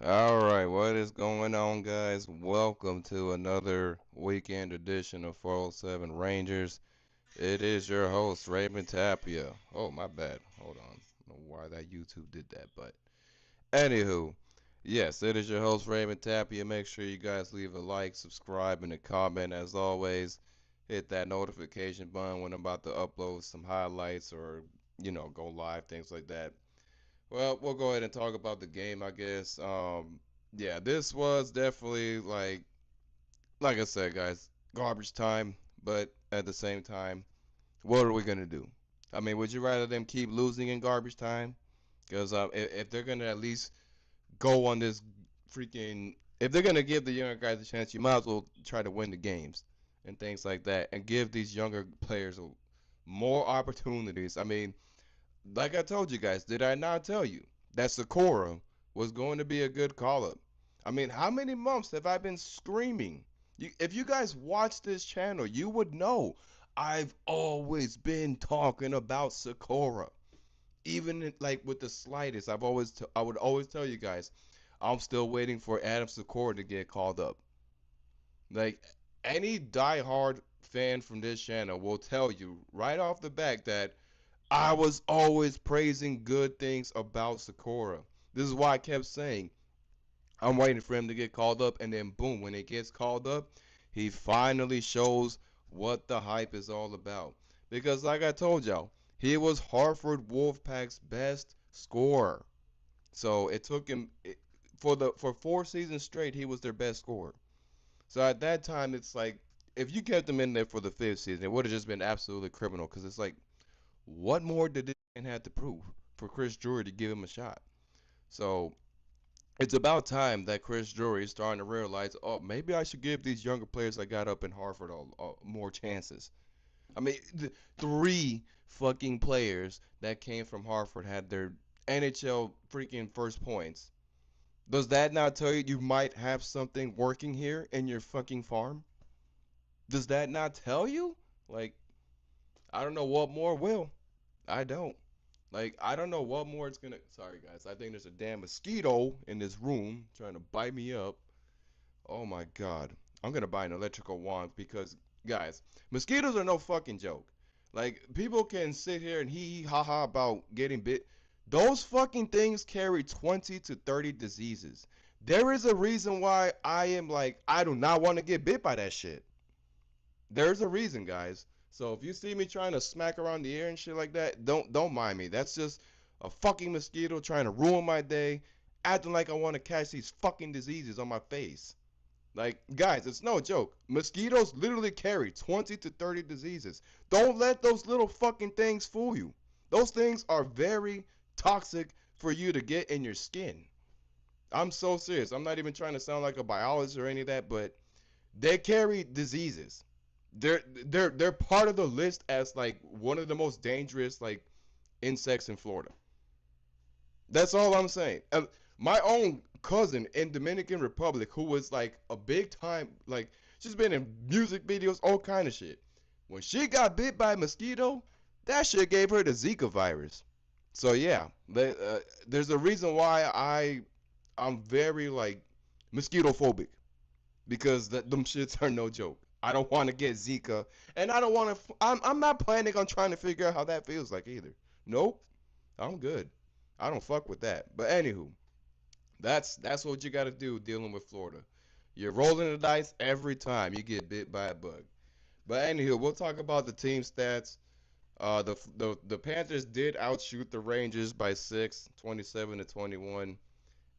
All right, what is going on, guys? Welcome to another weekend edition of 407 Rangers. It is your host, Raymond Tapia. Oh, my bad. Hold on. I don't know why that YouTube did that, but anywho, yes, it is your host, Raymond Tapia. Make sure you guys leave a like, subscribe, and a comment. As always, hit that notification button when I'm about to upload some highlights or, go live, things like that. Well, we'll go ahead and talk about the game, I guess. Yeah, this was definitely like I said, guys, garbage time. But at the same time, what are we gonna do? I mean, would you rather them keep losing in garbage time? Because if they're gonna at least go on this freaking, if they're gonna give the younger guys a chance, you might as well try to win the games and things like that, and give these younger players more opportunities. I mean, like I told you guys, did I not tell you that Sykora was going to be a good call up? I mean, how many months have I been screaming? If you guys watch this channel, you would know I've always been talking about Sykora. Even like with the slightest, I would always tell you guys, I'm still waiting for Adam Sykora to get called up. Like any diehard fan from this channel will tell you right off the back that I was always praising good things about Sykora. This is why I kept saying I'm waiting for him to get called up, and then boom, when he gets called up, he finally shows what the hype is all about. Because like I told y'all, he was Hartford Wolfpack's best scorer. So it took him for 4 seasons straight, he was their best scorer. So at that time, it's like if you kept him in there for the fifth season, it would have just been absolutely criminal. Because it's like, what more did this man have to prove for Chris Drury to give him a shot? So it's about time that Chris Drury is starting to realize, oh, maybe I should give these younger players I got up in Hartford more chances. I mean, three fucking players that came from Hartford had their NHL freaking first points. Does that not tell you you might have something working here in your fucking farm? Does that not tell you? Like, I don't know what more will. I don't. Like, I don't know what more it's gonna. Sorry, guys. I think there's a damn mosquito in this room trying to bite me up. Oh my god. I'm gonna buy an electrical wand because, guys, mosquitoes are no fucking joke. Like, people can sit here and hee hee ha ha about getting bit. Those fucking things carry 20 to 30 diseases. There is a reason why I am like, I do not want to get bit by that shit. There's a reason, guys. So if you see me trying to smack around the air and shit like that, don't mind me. That's just a fucking mosquito trying to ruin my day, acting like I want to catch these fucking diseases on my face. Like, guys, it's no joke. Mosquitoes literally carry 20 to 30 diseases. Don't let those little fucking things fool you. Those things are very toxic for you to get in your skin. I'm so serious. I'm not even trying to sound like a biologist or any of that, but they carry diseases. They're part of the list as like one of the most dangerous like insects in Florida. That's all I'm saying. My own cousin in Dominican Republic, who was like a big time, like she's been in music videos, all kind of shit. When she got bit by a mosquito, that shit gave her the Zika virus. So yeah, there's a reason why I'm very like mosquito phobic because them shits are no joke. I don't want to get Zika, and I don't want to. I'm not planning on trying to figure out how that feels like either. Nope, I'm good. I don't fuck with that. But anywho, that's what you got to do dealing with Florida. You're rolling the dice every time you get bit by a bug. But anywho, we'll talk about the team stats. The Panthers did outshoot the Rangers by 6, 27 to 21.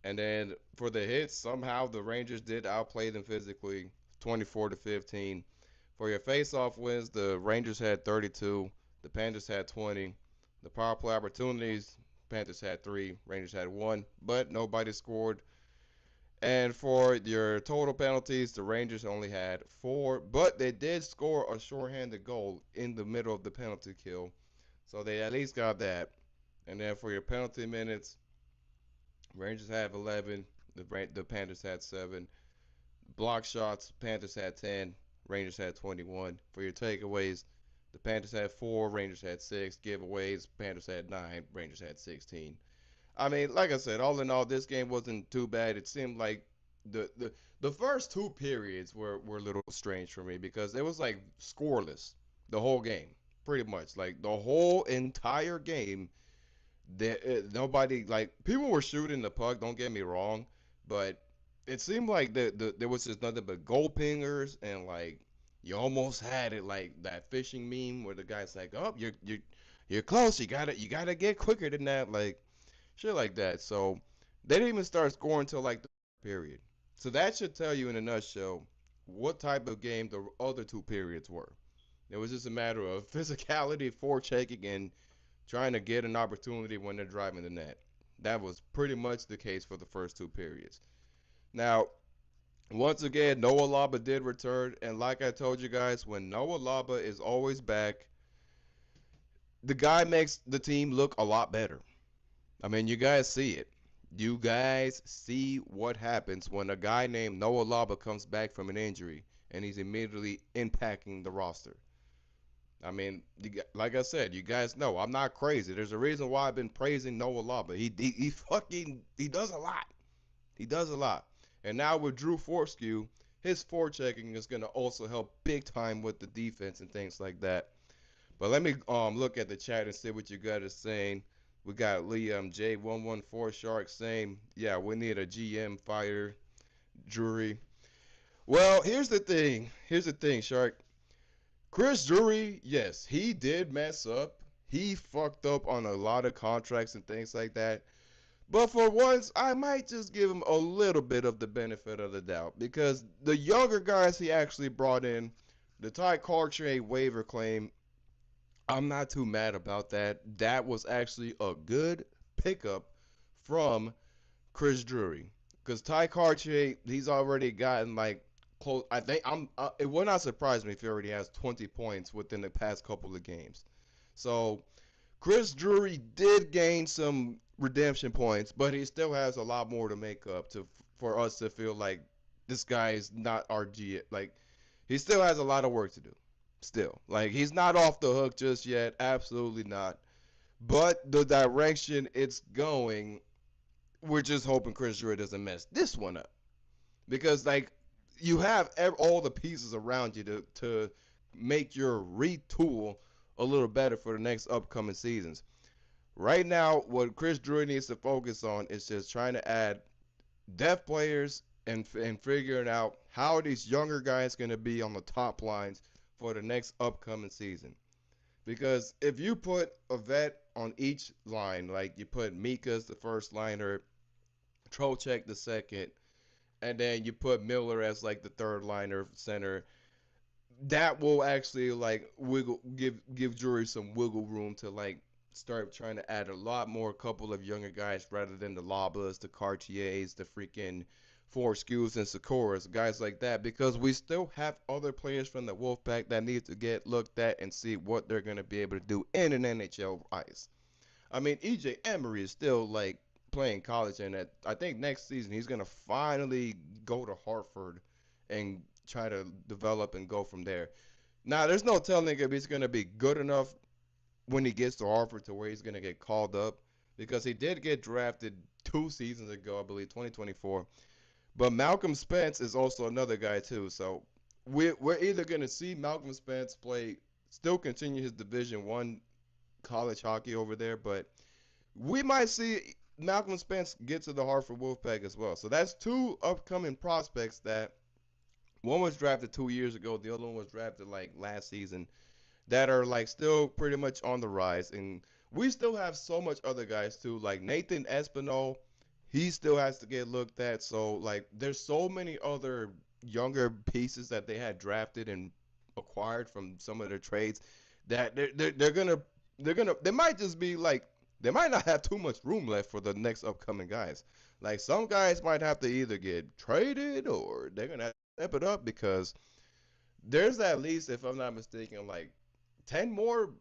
And then for the hits, somehow the Rangers did outplay them physically, 24 to 15. For your face-off wins, the Rangers had 32, the Panthers had 20. The power play opportunities, Panthers had 3, Rangers had 1, but nobody scored. And for your total penalties, the Rangers only had 4, but they did score a shorthanded goal in the middle of the penalty kill. So they at least got that. And then for your penalty minutes, Rangers have 11. The Panthers had 7. Block shots, Panthers had 10. Rangers had 21. For your takeaways, the Panthers had 4. Rangers had 6. Giveaways, Panthers had 9. Rangers had 16. I mean, like I said, all in all, this game wasn't too bad. It seemed like the the the first two periods were a little strange for me because it was like scoreless the whole game, pretty much. Like the whole entire game, nobody like people were shooting the puck. Don't get me wrong, but it seemed like there was just nothing but goal pingers and like you almost had it like that fishing meme where the guy's like, "Oh, you're close. You gotta get quicker than that." Like shit like that. So they didn't even start scoring until like the period. So that should tell you in a nutshell what type of game the other two periods were. It was just a matter of physicality, forechecking, and trying to get an opportunity when they're driving the net. That was pretty much the case for the first two periods. Now, once again, Noah Laba did return, and like I told you guys, when Noah Laba is always back, the guy makes the team look a lot better. I mean, you guys see it. You guys see what happens when a guy named Noah Laba comes back from an injury and he's immediately impacting the roster. I mean, like I said, you guys know I'm not crazy. There's a reason why I've been praising Noah Laba. He fucking he does a lot. He does a lot. And now with Drew Forskew, his forechecking is gonna also help big time with the defense and things like that. But let me look at the chat and see what you guys are saying. We got Liam J114 Shark saying, yeah, we need a GM fire jury. Well, here's the thing. Here's the thing, Shark. Chris Drury, yes, he did mess up. He fucked up on a lot of contracts and things like that. But for once, I might just give him a little bit of the benefit of the doubt because the younger guys he actually brought in, the Ty Cartier waiver claim, I'm not too mad about that. That was actually a good pickup from Chris Drury because Ty Cartier, he's already gotten like close. I think it would not surprise me if he already has 20 points within the past couple of games. So Chris Drury did gain some redemption points, but he still has a lot more to make up to for us to feel like this guy is not RG. Like he still has a lot of work to do. Still, like he's not off the hook just yet. Absolutely not. But the direction it's going, we're just hoping Chris Drury doesn't mess this one up because like you have all the pieces around you to make your retool a little better for the next upcoming seasons. Right now, what Chris Drury needs to focus on is just trying to add depth players and figuring out how these younger guys going to be on the top lines for the next upcoming season. Because if you put a vet on each line, like you put Mika as the first liner, Trocheck the second, and then you put Miller as like the third liner center, that will actually like wiggle give Drury some wiggle room to like start trying to add a lot more couple of younger guys rather than the Labas, the Cartiers, the freaking Forskews and Sykoras, guys like that, because we still have other players from the Wolfpack that need to get looked at and see what they're gonna be able to do in an NHL ice. I mean, EJ Emery is still like playing college, and I think next season he's gonna finally go to Hartford and try to develop and go from there. Now, there's no telling if he's gonna be good enough when he gets to Hartford to where he's gonna get called up because he did get drafted 2 seasons ago, I believe, 2024. But Malcolm Spence is also another guy too. So we're either gonna see Malcolm Spence play, still continue his Division 1 college hockey over there, but we might see Malcolm Spence get to the Hartford Wolfpack as well. So that's two upcoming prospects that one was drafted 2 years ago, the other one was drafted like last season that are like still pretty much on the rise. And we still have so much other guys too, like Nathan Espinal. He still has to get looked at. So like there's so many other younger pieces that they had drafted and acquired from some of their trades that they might just be like they might not have too much room left for the next upcoming guys. Like some guys might have to either get traded or they're gonna have to step it up because there's at least, if I'm not mistaken, like 10 more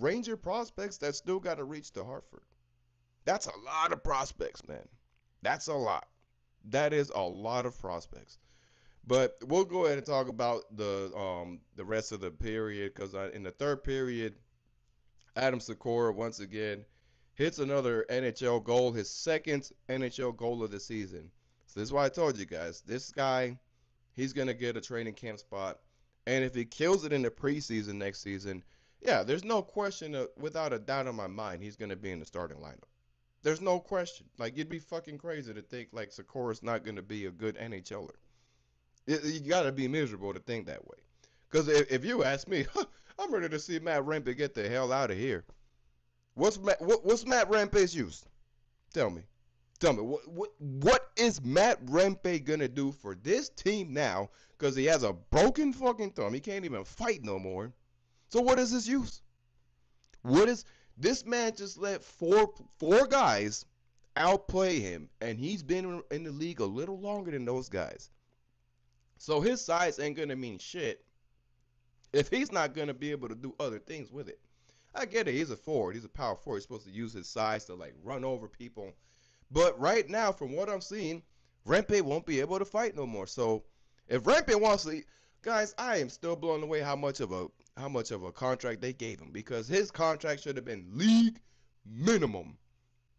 Ranger prospects that still got to reach to Hartford. That's a lot of prospects, man. That's a lot. That is a lot of prospects. But we'll go ahead and talk about the rest of the period because in the third period, Adam Sykora once again hits another NHL goal, his second NHL goal of the season. So this is why I told you guys, this guy, he's gonna get a training camp spot, and if he kills it in the preseason next season, yeah, there's no question, without a doubt in my mind, he's gonna be in the starting lineup. There's no question. Like, you'd be fucking crazy to think like Sykora's not gonna be a good NHLer. You gotta be miserable to think that way. Because if you ask me, I'm ready to see Matt Rempe get the hell out of here. What's Matt Rempe's use? Tell me. Tell me, what is Matt Rempe gonna do for this team now? Because he has a broken fucking thumb. He can't even fight no more. So what is his use? What is this man just let four guys outplay him, and he's been in the league a little longer than those guys. So his size ain't gonna mean shit if he's not gonna be able to do other things with it. I get it. He's a forward. He's a power forward. He's supposed to use his size to like run over people. But right now, from what I'm seeing, Rempe won't be able to fight no more. So if Rempe wants to, guys, I am still blown away how much of a contract they gave him, because his contract should have been league minimum.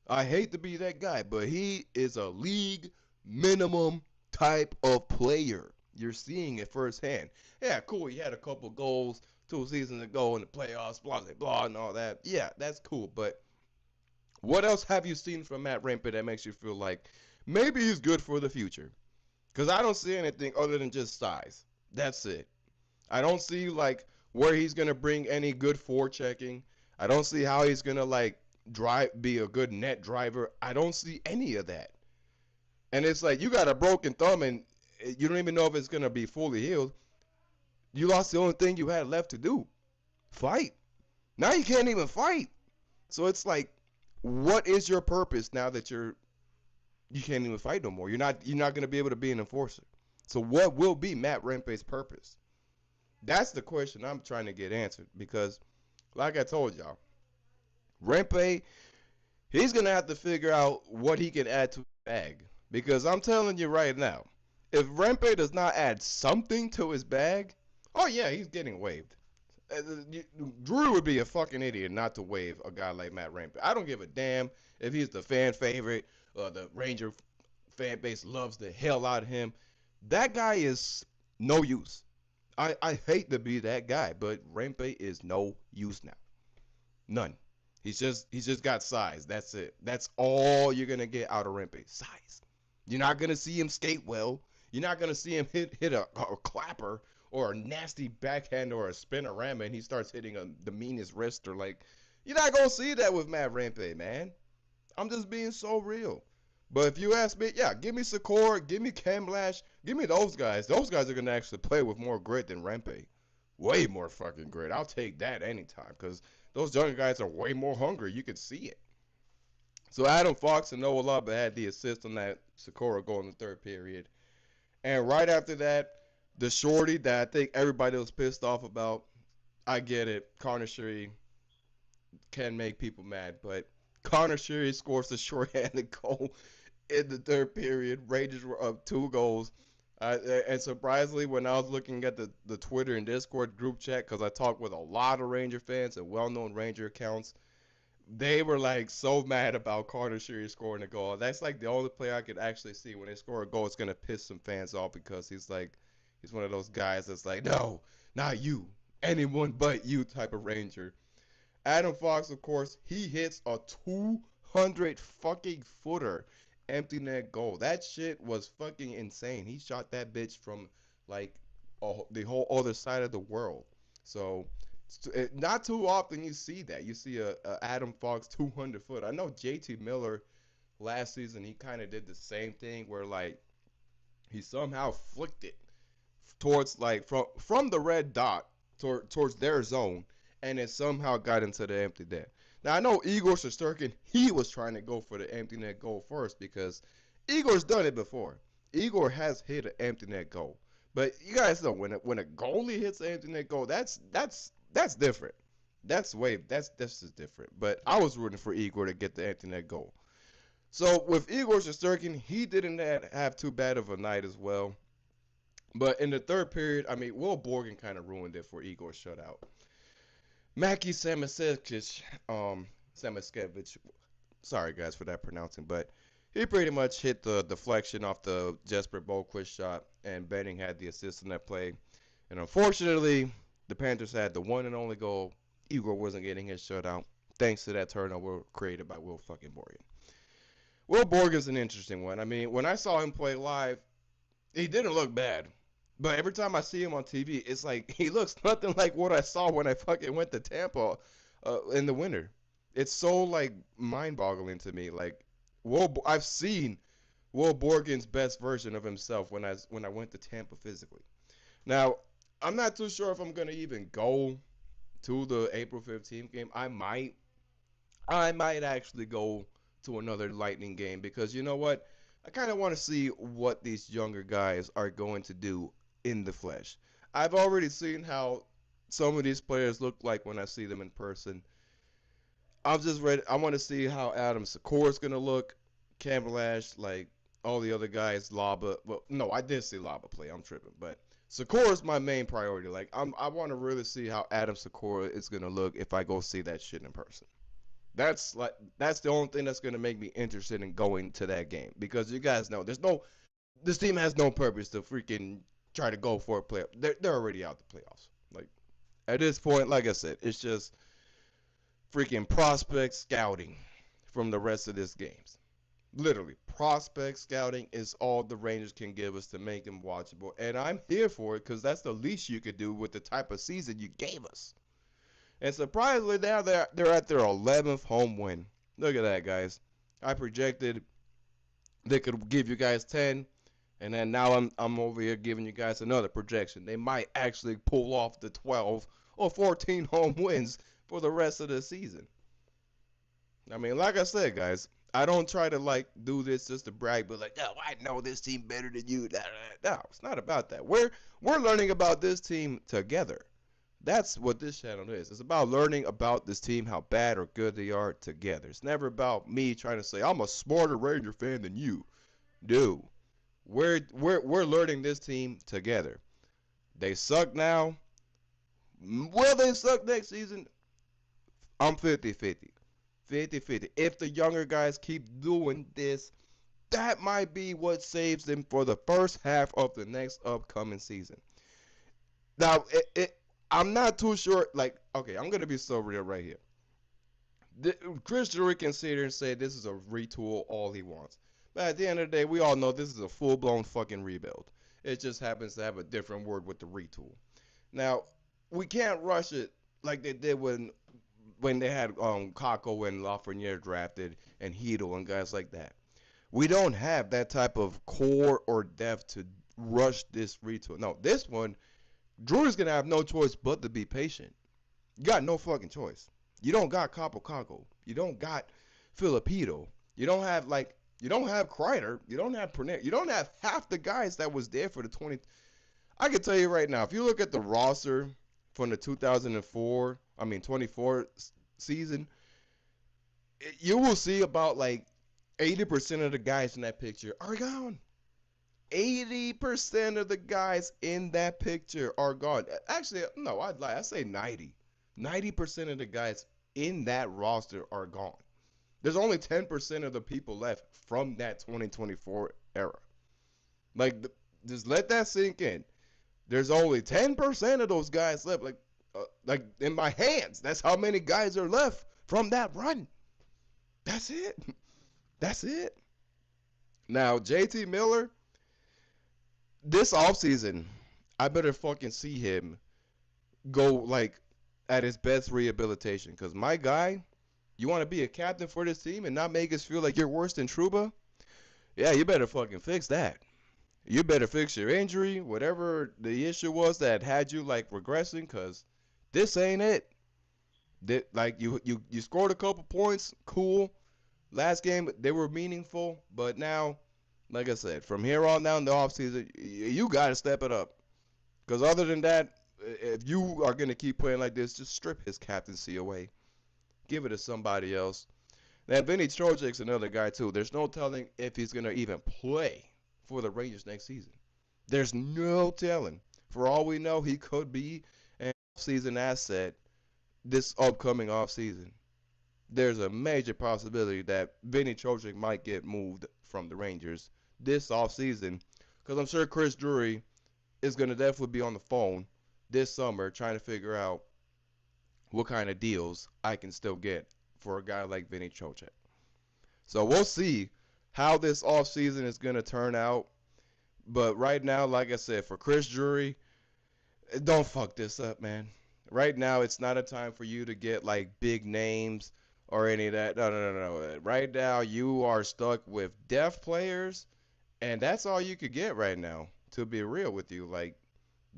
I hate to be that guy, but he is a league minimum type of player. You're seeing it firsthand. Yeah, cool. He had a couple goals 2 seasons ago in the playoffs, blah blah blah, and all that. Yeah, that's cool. But what else have you seen from Matt Rempe that makes you feel like maybe he's good for the future? Because I don't see anything other than just size. That's it. I don't see like where he's gonna bring any good forechecking. I don't see how he's gonna like be a good net driver. I don't see any of that. And it's like you got a broken thumb and you don't even know if it's gonna be fully healed. You lost the only thing you had left to do. Fight. Now you can't even fight. So it's like, what is your purpose now that you can't even fight no more? You're not gonna be able to be an enforcer. So what will be Matt Rempe's purpose? That's the question I'm trying to get answered, because like I told y'all, Rempe, he's gonna have to figure out what he can add to his bag. Because I'm telling you right now, if Rempe does not add something to his bag, oh yeah, he's getting waived. Drew would be a fucking idiot not to waive a guy like Matt Rempe. I don't give a damn if he's the fan favorite or the Ranger fan base loves the hell out of him. That guy is no use. I hate to be that guy, but Rempe is no use now. None. He's just got size. That's it. That's all you're gonna get out of Rempe. Size. You're not gonna see him skate well. You're not gonna see him hit a clapper or a nasty backhand or a spinorama, and he starts hitting the meanest wrister. Like, you're not gonna see that with Matt Rempe, man. I'm just being so real. But if you ask me, yeah, give me Sykora, give me Cam Lash, give me those guys. Those guys are gonna actually play with more grit than Rempe. Way more fucking grit. I'll take that anytime, because those younger guys are way more hungry. You can see it. So Adam Fox and Noah Lubba had the assist on that Sykora goal in the third period. And right after that, the shorty that I think everybody was pissed off about, I get it. Connor Sherry can make people mad, but Connor Sherry scores a shorthanded goal in the third period. Rangers were up 2 goals. And surprisingly, when I was looking at the Twitter and Discord group chat, because I talked with a lot of Ranger fans and well-known Ranger accounts, they were like so mad about Carter Sherry scoring a goal. That's like the only player I could actually see when they score a goal, it's gonna piss some fans off, because he's one of those guys that's like, no, not you, anyone but you type of Ranger. Adam Fox, of course, he hits a 200 fucking footer empty net goal. That shit was fucking insane. He shot that bitch from like the whole other side of the world. So not too often you see that. You see a Adam Fox 200 foot. I know JT Miller last season, he kind of did the same thing where like he somehow flicked it towards like from the red dot towards their zone, and it somehow got into the empty net. Now I know Igor Shesterkin, he was trying to go for the empty net goal first, because Igor's done it before. Igor has hit an empty net goal, but you guys know when a goalie hits an empty net goal, that's different. That's just different. But I was rooting for Igor to get the empty net goal. So with Igor Shesterkin, he didn't have too bad of a night as well. But in the third period, I mean, Will Borgen kind of ruined it for Igor's shutout. Mackie Samoskevich Sorry guys for that pronouncing, but he pretty much hit the deflection off the Jesper Boquist shot, and Benning had the assist in that play. And unfortunately, the Panthers had the one and only goal. Igor wasn't getting his shutout thanks to that turnover created by Will fucking Morgan. Will Morgan's an interesting one. I mean, when I saw him play live, he didn't look bad. But every time I see him on TV, it's like he looks nothing like what I saw when I fucking went to Tampa in the winter. It's so like mind-boggling to me. Like, I've seen Will Morgan's best version of himself when I went to Tampa physically. Now, I'm not too sure if I'm gonna even go to the April 15th game. I might actually go to another Lightning game because you know what? I kind of want to see what these younger guys are going to do in the flesh. I've already seen how some of these players look like when I see them in person. I'm just ready. I want to see how Adam Sykora is going to look, Campbell Ash, like all the other guys, Laba. Well, no, I did see Laba play. I'm tripping, but Sykora is my main priority. Like, I want to really see how Adam Sykora is going to look if I go see that shit in person. That's the only thing that's gonna make me interested in going to that game because you guys know this team has no purpose to freaking try to go for a playoff. They're already out the playoffs. Like at this point, like I said, it's just freaking prospect scouting from the rest of this games. Literally, prospect scouting is all the Rangers can give us to make them watchable, and I'm here for it because that's the least you could do with the type of season you gave us. And surprisingly, now they're at their 11th home win. Look at that, guys. I projected they could give you guys 10, and then now I'm over here giving you guys another projection. They might actually pull off the 12 or 14 home wins for the rest of the season. I mean, like I said, guys, I don't try to like do this just to brag, but like, no, I know this team better than you. No, it's not about that. We're learning about this team together. That's what this channel is. It's about learning about this team, how bad or good they are together. It's never about me trying to say I'm a smarter Ranger fan than you. Dude, we're learning this team together. They suck now. Will they suck next season? I'm 50-50. 50-50. If the younger guys keep doing this, that might be what saves them for the first half of the next upcoming season. Now, I'm not too sure. Like, okay, I'm gonna be so real right here. Chris Drury can sit here and say this is a retool all he wants, but at the end of the day, we all know this is a full-blown fucking rebuild. It just happens to have a different word with the retool. Now, we can't rush it like they did when they had Kako and Lafreniere drafted and Heedle and guys like that. We don't have that type of core or depth to rush this retool. No, this one Drew's gonna have no choice but to be patient. You got no fucking choice. You don't got Capo Caco. You don't got Filipino. You don't have Kreider. You don't have Pernell. You don't have half the guys that was there for the 20. I can tell you right now, if you look at the roster from the 24 season, you will see about like 80% of the guys in that picture are gone. 80% of the guys in that picture are gone. Actually, no, I'd lie. I say 90. 90% of the guys in that roster are gone. There's only 10% of the people left from that 2024 era. Like, just let that sink in. There's only 10% of those guys left. Like in my hands. That's how many guys are left from that run. That's it. That's it. Now, JT Miller, this offseason, I better fucking see him go like at his best rehabilitation. Because my guy, you want to be a captain for this team and not make us feel like you're worse than Trouba? Yeah, you better fucking fix that. You better fix your injury, whatever the issue was that had you like regressing, because this ain't it. Like you scored a couple points, cool. Last game they were meaningful, but now, like I said, from here on down the offseason, you got to step it up. Because other than that, if you are going to keep playing like this, just strip his captaincy away. Give it to somebody else. Now, Vinny Trocek's another guy, too. There's no telling if he's going to even play for the Rangers next season. There's no telling. For all we know, he could be an off-season asset this upcoming offseason. there's a major possibility that Vinny Trocheck might get moved from the Rangers this offseason. Because I'm sure Chris Drury is going to definitely be on the phone this summer trying to figure out what kind of deals I can still get for a guy like Vinny Trocheck. So we'll see how this offseason is going to turn out. But right now, like I said, for Chris Drury, don't fuck this up, man. Right now, it's not a time for you to get like big names or any of that. No, no, no, no. Right now, you are stuck with depth players, and that's all you could get right now. To be real with you, like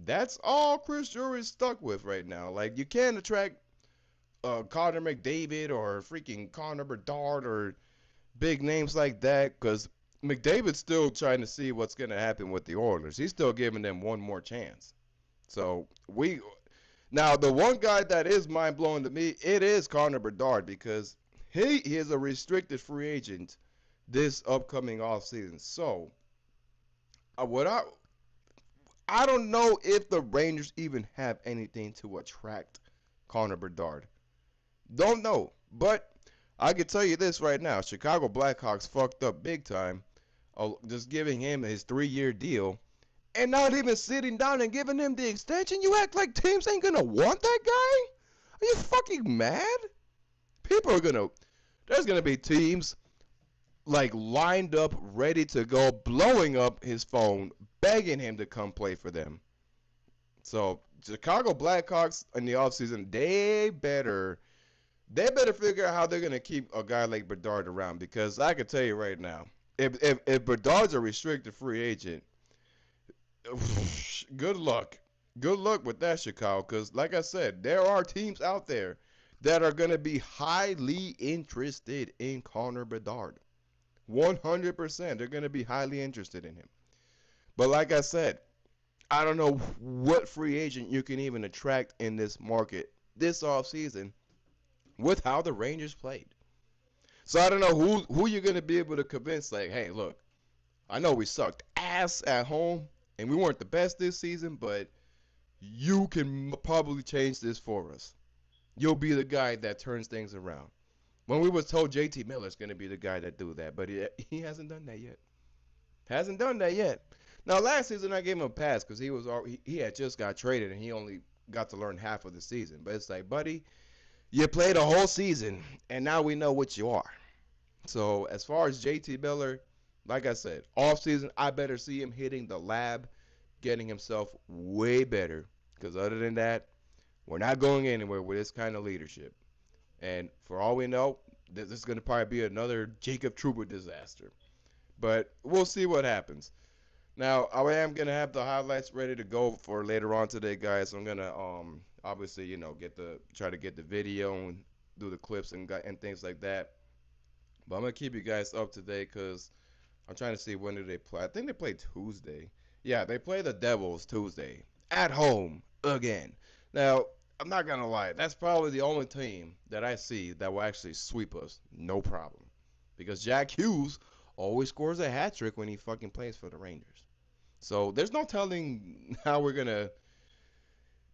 that's all Chris Drury is stuck with right now. Like you can't attract Connor McDavid or freaking Connor Bedard or big names like that because McDavid's still trying to see what's going to happen with the Oilers. He's still giving them one more chance. So we now the one guy that is mind blowing to me, it is Connor Bedard because he is a restricted free agent this upcoming offseason. So what I don't know if the Rangers even have anything to attract Connor Bedard. Don't know, but I can tell you this right now: Chicago Blackhawks fucked up big time, just giving him his 3-year deal and not even sitting down and giving him the extension. You act like teams ain't gonna want that guy? Are you fucking mad? People are gonna. There's gonna be teams like lined up, ready to go, blowing up his phone, begging him to come play for them. So Chicago Blackhawks in the offseason, they better figure out how they're gonna keep a guy like Bedard around because I can tell you right now, if Bedard's a restricted free agent, good luck. Good luck with that, Chicago, because like I said, there are teams out there that are going to be highly interested in Connor Bedard. 100%. They're going to be highly interested in him. But like I said, I don't know what free agent you can even attract in this market this offseason with how the Rangers played. So I don't know who you're going to be able to convince, like, hey, look, I know we sucked ass at home and we weren't the best this season, but you can probably change this for us. You'll be the guy that turns things around. When we was told JT Miller's going to be the guy that do that, but he hasn't done that yet. Hasn't done that yet. Now last season I gave him a pass because he had just got traded and he only got to learn half of the season. But it's like, buddy, you played a whole season and now we know what you are. So as far as JT Miller, like I said, off season I better see him hitting the lab, getting himself way better. Because other than that, we're not going anywhere with this kind of leadership. And for all we know, this is going to probably be another Jacob Trouba disaster. But we'll see what happens. Now, I am going to have the highlights ready to go for later on today, guys. I'm going to obviously, try to get the video and do the clips and things like that. But I'm going to keep you guys up to date because I'm trying to see when do they play. I think they play Tuesday. Yeah, they play the Devils Tuesday at home again. Now, I'm not going to lie. That's probably the only team that I see that will actually sweep us. No problem. Because Jack Hughes always scores a hat trick when he fucking plays for the Rangers. So there's no telling how we're going to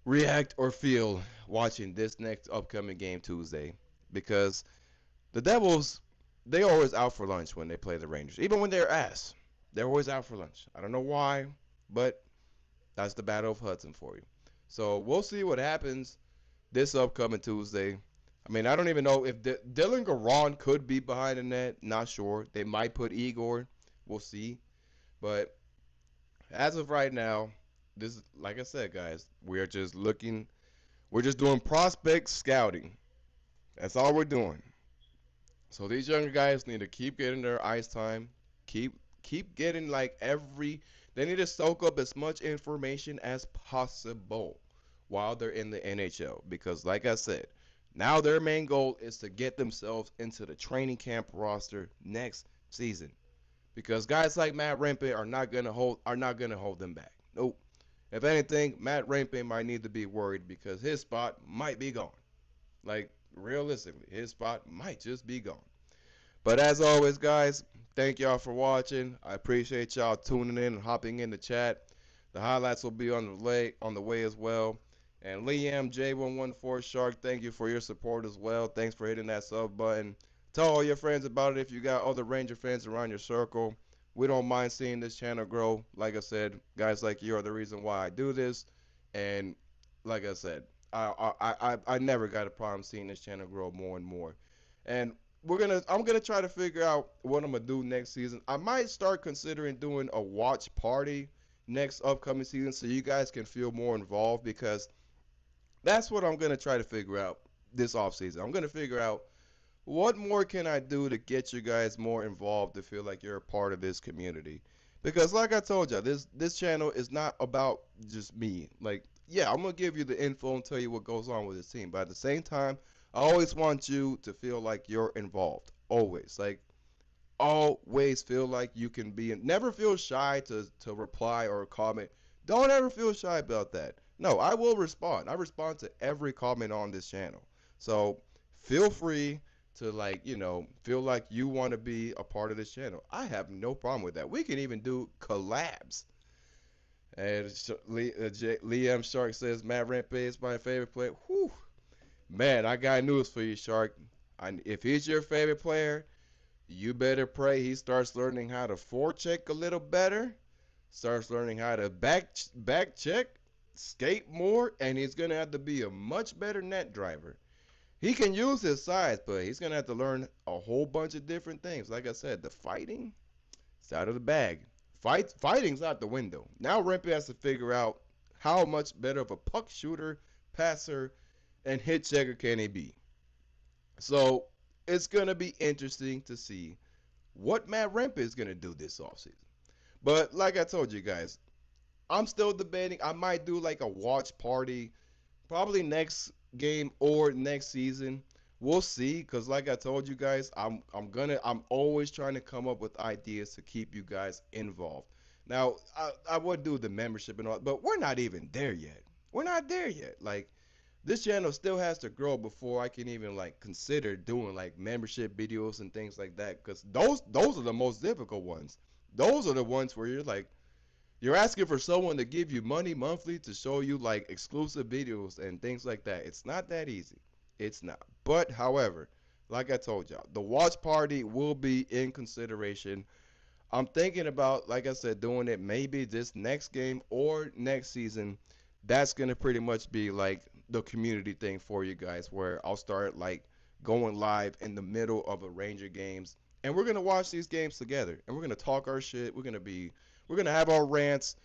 react or feel watching this next upcoming game Tuesday. Because the Devils, they always out for lunch when they play the Rangers. Even when they're ass, they're always out for lunch. I don't know why, but that's the Battle of Hudson for you. So we'll see what happens this upcoming Tuesday. I mean, I don't even know if Dylan Garron could be behind the net. Not sure. They might put Igor. We'll see. But as of right now, this is, like I said, guys, we're just looking. We're just doing prospect scouting. That's all we're doing. So these younger guys need to keep getting their ice time. Keep getting they need to soak up as much information as possible while they're in the NHL. Because like I said, now their main goal is to get themselves into the training camp roster next season. Because guys like Matt Rempe are not gonna hold them back. Nope. If anything, Matt Rempe might need to be worried because his spot might be gone. Like realistically, his spot might just be gone. But as always, guys, thank y'all for watching. I appreciate y'all tuning in and hopping in the chat. The highlights will be on the way as well. And Liam J114 Shark, thank you for your support as well. Thanks for hitting that sub button. Tell all your friends about it if you got other Ranger fans around your circle. We don't mind seeing this channel grow. Like I said, guys like you are the reason why I do this. And like I said, I never got a problem seeing this channel grow more and more. And I'm gonna try to figure out what I'm gonna do next season. I might start considering doing a watch party next upcoming season so you guys can feel more involved because that's what I'm gonna try to figure out this offseason. I'm gonna figure out what more can I do to get you guys more involved to feel like you're a part of this community. Because like I told you, this channel is not about just me. Like, yeah, I'm gonna give you the info and tell you what goes on with this team, but at the same time, I always want you to feel like you're involved. Always. Like always feel like you can be in, never feel shy to reply or comment. Don't ever feel shy about that. No, I will respond. I respond to every comment on this channel. So feel free to feel like you want to be a part of this channel. I have no problem with that. We can even do collabs. And Liam Shark says Matt Rempe is my favorite player. Whew. Man, I got news for you, Shark. If he's your favorite player, you better pray he starts learning how to forecheck a little better, starts learning how to back check, skate more, and he's gonna have to be a much better net driver. He can use his size, but he's gonna have to learn a whole bunch of different things. Like I said, the fighting is out of the bag. Fighting's out the window. Now Rempe has to figure out how much better of a puck shooter, passer, and hit checker can he be. So it's gonna be interesting to see what Matt Rempe is going to do this offseason. But like I told you guys, I'm still debating. I might do like a watch party probably next game or next season. We'll see, cause like I told you guys, I'm always trying to come up with ideas to keep you guys involved. Now I would do the membership and all, but we're not even there yet. We're not there yet. Like this channel still has to grow before I can even like consider doing like membership videos and things like that. Cause those are the most difficult ones. Those are the ones where you're asking for someone to give you money monthly to show you like exclusive videos and things like that. It's not that easy. It's not. But however, like I told y'all, the watch party will be in consideration. I'm thinking about, like I said, doing it maybe this next game or next season. That's gonna pretty much be like the community thing for you guys, where I'll start like going live in the middle of a Ranger games, and we're gonna watch these games together, and we're gonna talk our shit. We're gonna have our rants,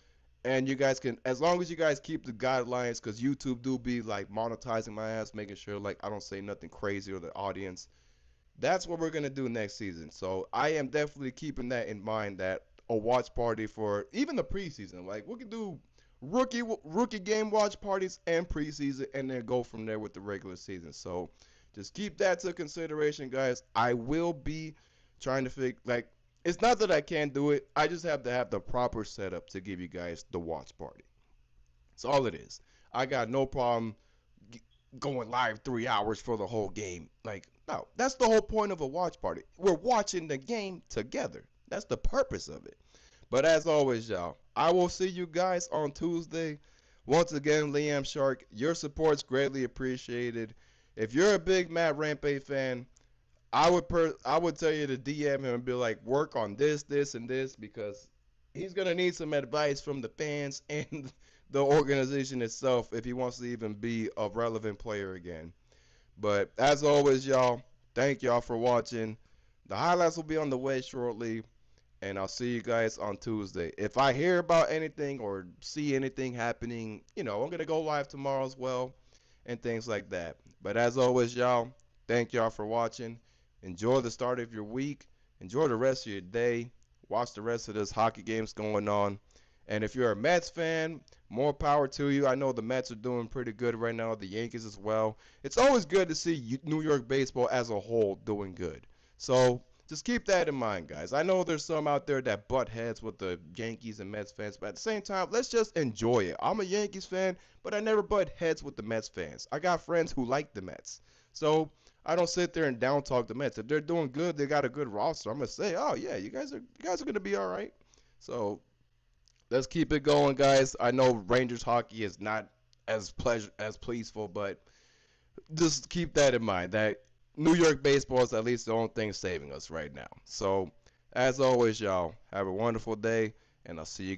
and you guys can, as long as you guys keep the guidelines, because YouTube do be like monetizing my ass, making sure like I don't say nothing crazy or the audience. That's what we're gonna do next season. So I am definitely keeping that in mind. That a watch party for even the preseason. Like we can do rookie game watch parties and preseason, and then go from there with the regular season. So just keep that to consideration, guys. I will be trying to figure like it's not that I can't do it. I just have to have the proper setup to give you guys the watch party. That's all it is. I got no problem going live 3 hours for the whole game. Like, no, that's the whole point of a watch party. We're watching the game together. That's the purpose of it. But as always, y'all, I will see you guys on Tuesday. Once again, Liam Shark, your support's greatly appreciated. If you're a big Matt Rampe fan, I would tell you to DM him and be like, work on this, this, and this, because he's gonna need some advice from the fans and the organization itself if he wants to even be a relevant player again. But as always, y'all, thank y'all for watching. The highlights will be on the way shortly, and I'll see you guys on Tuesday. If I hear about anything or see anything happening, I'm gonna go live tomorrow as well, and things like that. But as always, y'all, thank y'all for watching. Enjoy the start of your week. Enjoy the rest of your day. Watch the rest of this hockey games going on. And if you're a Mets fan, more power to you. I know the Mets are doing pretty good right now, the Yankees as well. It's always good to see New York baseball as a whole doing good. So just keep that in mind, guys. I know there's some out there that butt heads with the Yankees and Mets fans, but at the same time, let's just enjoy it. I'm a Yankees fan, but I never butt heads with the Mets fans. I got friends who like the Mets. So I don't sit there and down talk the Mets. If they're doing good, they got a good roster. I'm gonna say, oh yeah, you guys are gonna be all right. So let's keep it going, guys. I know Rangers hockey is not as peaceful, but just keep that in mind. That New York baseball is at least the only thing saving us right now. So, as always, y'all have a wonderful day, and I'll see you